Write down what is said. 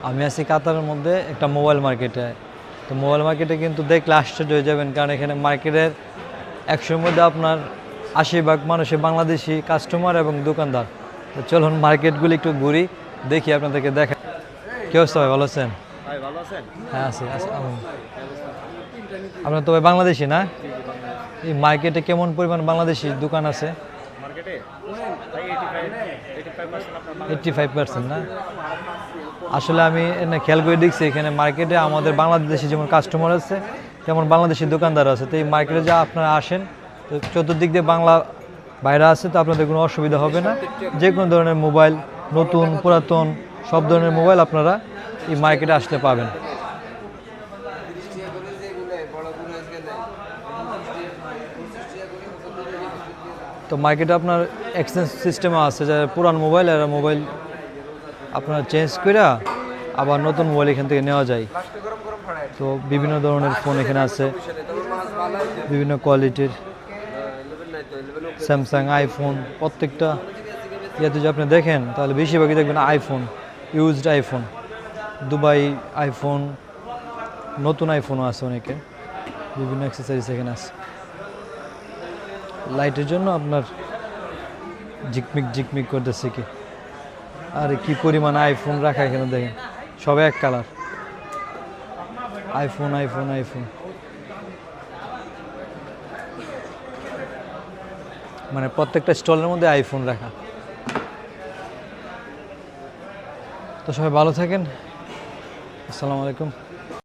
আমি আছি কাতারের মধ্যে একটা মোবাইল মার্কেটে। তো মোবাইল মার্কেটে কিন্তু দেখলে আশ্চর্য হয়ে যাবেন, কারণ এখানে মার্কেটের 100-র মধ্যে আপনার 80% মানুষই বাংলাদেশি কাস্টমার এবং দোকানদার। তো চলুন মার্কেটগুলি একটু ঘুরি, দেখি আপনাদেরকে দেখা। কি অবস্থা ভাই, ভালো আছেন? হ্যাঁ আছি। আপনার তো ভাই বাংলাদেশি না? এই মার্কেটে কেমন পরিমাণ বাংলাদেশি দোকান আছে? 85% না? আসলে আমি খেয়াল করে দেখছি এখানে মার্কেটে আমাদের বাংলাদেশি যেমন কাস্টমার আছে তেমন বাংলাদেশি দোকানদার আছে। তো এই মার্কেটে যা আপনারা আসেন, তো চতুর্দিক দিয়ে বাংলা বাইরে আছে, তো আপনাদের কোনো অসুবিধা হবে না। যে কোনো ধরনের মোবাইল, নতুন পুরাতন সব ধরনের মোবাইল আপনারা এই মার্কেটে আসলে পাবেন। তো মার্কেটে আপনার এক্সচেঞ্জ সিস্টেমও আছে, যারা পুরান মোবাইল এরা মোবাইল আপনার চেঞ্জ করে আবার নতুন মোবাইল এখান থেকে নেওয়া যায়। তো বিভিন্ন ধরনের ফোন এখানে আছে, বিভিন্ন কোয়ালিটির স্যামসাং, আইফোন, প্রত্যেকটা ইয়েতে যদি আপনি দেখেন তাহলে বেশিরভাগই দেখবেন iPhone, used iPhone, Dubai iPhone, নতুন আইফোনও আছে অনেকে, বিভিন্ন অ্যাক্সেসরিজ এখানে আছে। লাইটের জন্য আপনার ঝিকমিক ঝিকমিক করতেছে কি, আর কি পরিমাণ আইফোন রাখা এখানে দেখেন, সব এক কালার, আইফোন আইফোন আইফোন, মানে প্রত্যেকটা স্টলের মধ্যে আইফোন রাখা। তো সবাই ভালো থাকেন, আসসালামু আলাইকুম।